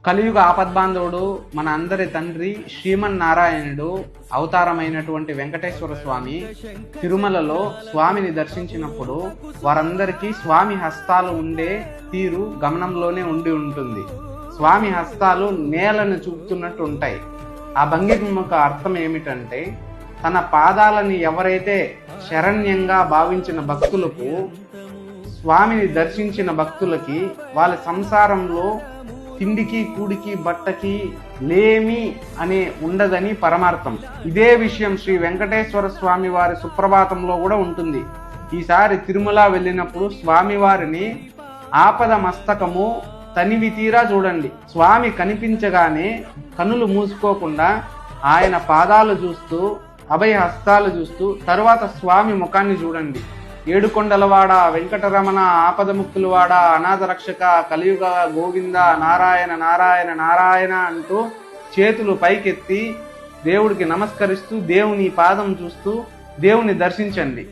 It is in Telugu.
కలియుగ ఆపద్బాంధవుడు మన అందరి తండ్రి శ్రీమన్నారాయణుడు అవతారమైనటువంటి వెంకటేశ్వర స్వామి తిరుమలలో స్వామిని దర్శించినప్పుడు వారందరికీ స్వామి హస్తాలు ఉండే తీరు గమనంలోనే ఉండి ఉంటుంది. స్వామి హస్తాలు నేలను చూపుతున్నట్టు ఉంటాయి. ఆ భంగిమకు అర్థం ఏమిటంటే, తన పాదాలని ఎవరైతే శరణ్యంగా భావించిన భక్తులకు, స్వామిని దర్శించిన భక్తులకి వాళ్ళ సంసారంలో తిండికి కూడికి బట్టకి లేమి అనే ఉండదని పరమార్థం. ఇదే విషయం శ్రీ వెంకటేశ్వర స్వామి వారి సుప్రభాతంలో కూడా ఉంటుంది. ఈసారి తిరుమల వెళ్ళినప్పుడు స్వామివారిని ఆపద మస్తకము తనివి తీరా చూడండి. స్వామి కనిపించగానే కనులు మూసుకోకుండా ఆయన పాదాలు చూస్తూ, అభయ హస్తాలు చూస్తూ, తరువాత స్వామి ముఖాన్ని చూడండి. ఏడుకొండలవాడ, వెంకటరమణ, ఆపదముక్తులవాడ, అనాథ రక్షక, కలియుగ గోవింద, నారాయణ నారాయణ నారాయణ అంటూ చేతులు పైకెత్తి దేవుడికి నమస్కరిస్తూ దేవుని పాదం చూస్తూ దేవుని దర్శించండి.